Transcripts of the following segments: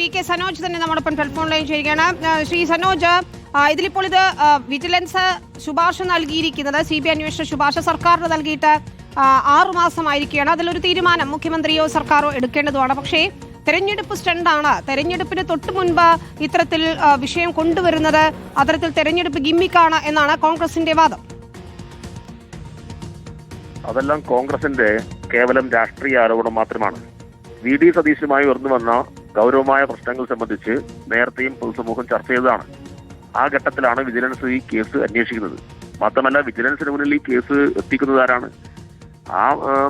VK Sanoj തന്നെ നമ്മോടൊപ്പം telephone line ചെയ്യുകയാണ്. ശ്രീ സനോജ്, ഇതിലിപ്പോൾ ഇത് വിജിലൻസ് ശുപാർശ നൽകിയിരിക്കുന്നത് CBI അന്വേഷണ ശുപാർശ സർക്കാരിന് നൽകിയിട്ട് 6 മാസമായിരിക്കുകയാണ്. അതിലൊരു തീരുമാനം മുഖ്യമന്ത്രിയോ സർക്കാരോ എടുക്കേണ്ടതുമാണ്. പക്ഷേ തെരഞ്ഞെടുപ്പ് സ്റ്റണ്ടാണ്. തെരഞ്ഞെടുപ്പിന് തൊട്ട് മുൻപ് ഇത്തരത്തിൽ വിഷയം കൊണ്ടുവരുന്നത് അത്തരത്തിൽ തെരഞ്ഞെടുപ്പ് ഗിമ്മിക്കാണ് എന്നാണ് കോൺഗ്രസിന്റെ വാദം. അതെല്ലാം കോൺഗ്രസിന്റെ കേവലം രാഷ്ട്രീയ ആരോപണം മാത്രമാണ്. VD സതീശുമായി ഉയർന്നു വന്ന ഗൗരവമായ പ്രശ്നങ്ങൾ സംബന്ധിച്ച് നേരത്തെയും പൊതുസമൂഹം ചർച്ച ചെയ്തതാണ്. ആ ഘട്ടത്തിലാണ് വിജിലൻസ് ഈ കേസ് അന്വേഷിക്കുന്നത്. മാത്രമല്ല, വിജിലൻസിന് മുന്നിൽ ഈ കേസ് എത്തിക്കുന്നത് ആരാണ്? ആ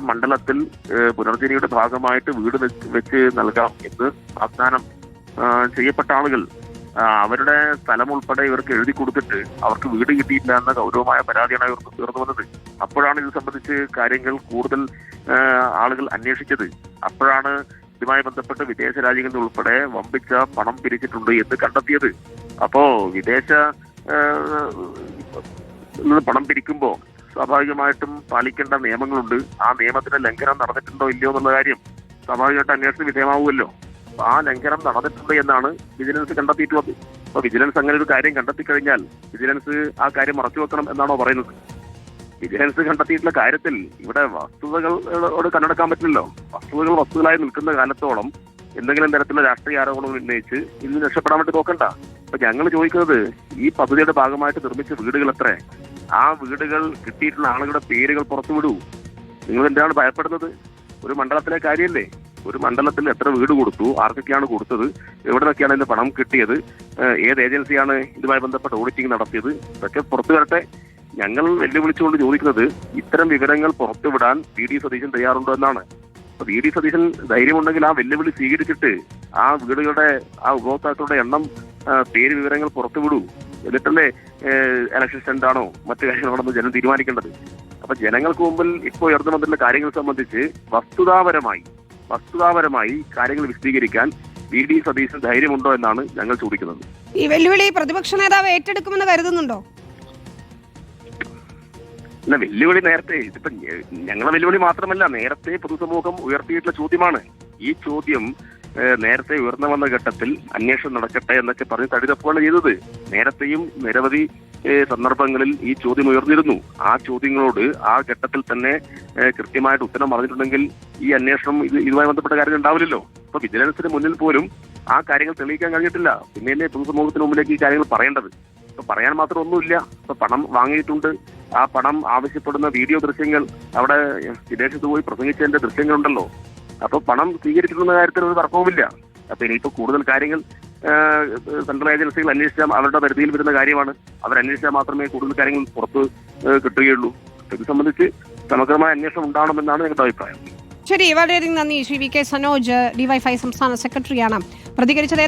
മണ്ഡലത്തിൽ പുനർജനിയുടെ ഭാഗമായിട്ട് വീട് വെച്ച് നൽകാം എന്ന് വാഗ്ദാനം ചെയ്യപ്പെട്ട ആളുകൾ അവരുടെ സ്ഥലം ഉൾപ്പെടെ ഇവർക്ക് എഴുതി കൊടുത്തിട്ട് അവർക്ക് വീട് കിട്ടിയില്ല എന്ന ഗൗരവമായ പരാതിയാണ് ഉയർന്നു വന്നത്. അപ്പോഴാണ് ഇത് സംബന്ധിച്ച് കാര്യങ്ങൾ കൂടുതൽ ആളുകൾ അന്വേഷിച്ചത്. അപ്പോഴാണ് ഇതുമായി ബന്ധപ്പെട്ട് വിദേശ രാജ്യങ്ങളിൽ ഉൾപ്പെടെ വമ്പിച്ച പണം പിരിച്ചിട്ടുണ്ട് എന്ന് കണ്ടെത്തിയത്. അപ്പോ വിദേശ പണം പിരിക്കുമ്പോൾ സ്വാഭാവികമായിട്ടും പാലിക്കേണ്ട നിയമങ്ങളുണ്ട്. ആ നിയമത്തിന്റെ ലംഘനം നടന്നിട്ടുണ്ടോ ഇല്ലയോ എന്നുള്ള കാര്യം സ്വാഭാവികമായിട്ട് അന്വേഷണ വിധേയമാവുമല്ലോ. ആ ലംഘനം നടന്നിട്ടുണ്ട് എന്നാണ് വിജിലൻസ് കണ്ടെത്തിയിട്ടുള്ളത്. അപ്പൊ വിജിലൻസ് അങ്ങനെ ഒരു കാര്യം കണ്ടെത്തിക്കഴിഞ്ഞാൽ വിജിലൻസ് ആ കാര്യം മറച്ചു വെക്കണം എന്നാണോ പറയുന്നത്? വിജിലൻസ് കണ്ടെത്തിയിട്ടുള്ള കാര്യത്തിൽ ഇവിടെ വസ്തുതകളോട് കണ്ണടക്കാൻ പറ്റില്ലല്ലോ. വസ്തുതകളായി നിൽക്കുന്ന കാലത്തോളം എന്തെങ്കിലും തരത്തിലുള്ള രാഷ്ട്രീയ ആരോപണങ്ങൾ ഉന്നയിച്ച് ഇതിന് രക്ഷപ്പെടാൻ വേണ്ടി നോക്കണ്ട. അപ്പൊ ഞങ്ങൾ ചോദിക്കുന്നത്, ഈ പദ്ധതിയുടെ ഭാഗമായിട്ട് നിർമ്മിച്ച വീടുകൾ എത്ര? ആ വീടുകൾ കിട്ടിയിട്ടുള്ള ആളുകളുടെ പേരുകൾ പുറത്തുവിടൂ. നിങ്ങൾ എന്തിനാണ് ഭയപ്പെടുന്നത്? ഒരു മണ്ഡലത്തിലെ കാര്യമല്ലേ. ഒരു മണ്ഡലത്തിൽ എത്ര വീട് കൊടുത്തു, ആർക്കൊക്കെയാണ് കൊടുത്തത്, എവിടെ നിന്നൊക്കെയാണ് ഇതിന്റെ പണം കിട്ടിയത്, ഏത് ഏജൻസിയാണ് ഇതുമായി ബന്ധപ്പെട്ട് ഓഡിറ്റിംഗ് നടത്തിയത്, ഇതൊക്കെ പുറത്തു വരട്ടെ. ഞങ്ങൾ വെല്ലുവിളിച്ചുകൊണ്ട് ചോദിക്കുന്നത്, ഇത്തരം വിവരങ്ങൾ പുറത്തുവിടാൻ VD സതീശൻ തയ്യാറുണ്ടോ എന്നാണ്. അപ്പൊ VD സതീശൻ ധൈര്യമുണ്ടെങ്കിൽ ആ വെല്ലുവിളി സ്വീകരിച്ചിട്ട് ആ വീടുകളുടെ ആ ഉപഭോക്താക്കളുടെ എണ്ണം, പേര് വിവരങ്ങൾ പുറത്തുവിടൂ. എന്നിട്ടല്ലേ ഇലക്ഷൻ സ്റ്റണ്ടാണോ മറ്റു കാര്യങ്ങളാണെന്ന് ജനം തീരുമാനിക്കേണ്ടത്. അപ്പൊ ജനങ്ങൾക്ക് മുമ്പിൽ ഇപ്പോൾ ഉയർന്നു വന്നിട്ടുള്ള കാര്യങ്ങൾ സംബന്ധിച്ച് വസ്തുതാപരമായി കാര്യങ്ങൾ വിശദീകരിക്കാൻ VD സതീശൻ ധൈര്യമുണ്ടോ എന്നാണ് ഞങ്ങൾ ചോദിക്കുന്നത്. ഈ വെല്ലുവിളി പ്രതിപക്ഷ നേതാവ് ഏറ്റെടുക്കുമെന്ന് കരുതുന്നുണ്ടോ? അല്ല, വെല്ലുവിളി നേരത്തെ, ഇതിപ്പോ ഞങ്ങളെ വെല്ലുവിളി മാത്രമല്ല, നേരത്തെ പൊതുസമൂഹം ഉയർത്തിയിട്ടുള്ള ചോദ്യമാണ്. ഈ ചോദ്യം നേരത്തെ ഉയർന്നു വന്ന ഘട്ടത്തിൽ അന്വേഷണം നടക്കട്ടെ എന്നൊക്കെ പറഞ്ഞ് തടിതപ്പുകയാണ് ചെയ്തത്. നേരത്തെയും നിരവധി സന്ദർഭങ്ങളിൽ ഈ ചോദ്യം ഉയർന്നിരുന്നു. ആ ചോദ്യങ്ങളോട് ആ ഘട്ടത്തിൽ തന്നെ കൃത്യമായിട്ട് ഉത്തരം പറഞ്ഞിട്ടുണ്ടെങ്കിൽ ഈ അന്വേഷണം ഇതുമായി ബന്ധപ്പെട്ട കാര്യങ്ങൾ ഉണ്ടാവില്ലല്ലോ. അപ്പൊ വിജിലൻസിന് മുന്നിൽ പോലും ആ കാര്യങ്ങൾ തെളിയിക്കാൻ കഴിഞ്ഞിട്ടില്ല. പിന്നെ പൊതുസമൂഹത്തിന് മുമ്പിലേക്ക് ഈ കാര്യങ്ങൾ പറയേണ്ടത്. ഇപ്പൊ പറയാൻ മാത്രം ഒന്നുമില്ല. ഇപ്പൊ പണം വാങ്ങിയിട്ടുണ്ട്. ആ പണം ആവശ്യപ്പെടുന്ന വീഡിയോ ദൃശ്യങ്ങൾ, അവിടെ വിദേശത്ത് പോയി പ്രസംഗിച്ചതിന്റെ ദൃശ്യങ്ങളുണ്ടല്ലോ. അപ്പൊ പണം സ്വീകരിച്ചിട്ടുള്ള കാര്യത്തിൽ ഒരു തർക്കവുമില്ല. അപ്പൊ ഇനിയിപ്പോ കൂടുതൽ കാര്യങ്ങൾ സെൻട്രൽ ഏജൻസികൾ അന്വേഷിച്ചാൽ അവരുടെ പരിധിയിൽ വരുന്ന കാര്യമാണ്. അവരന്വേഷിച്ചാൽ മാത്രമേ കൂടുതൽ കാര്യങ്ങൾ പുറത്ത് കിട്ടുകയുള്ളൂ. ഇത് സംബന്ധിച്ച് സമഗ്രമായ അന്വേഷണം ഉണ്ടാവണമെന്നാണ് ഞങ്ങളുടെ അഭിപ്രായം. ശരി, വളരെയധികം നന്ദി. ശ്രീ VK സനോജ്, DYFI സംസ്ഥാന സെക്രട്ടറിയാണ് പ്രതികരിച്ചത്.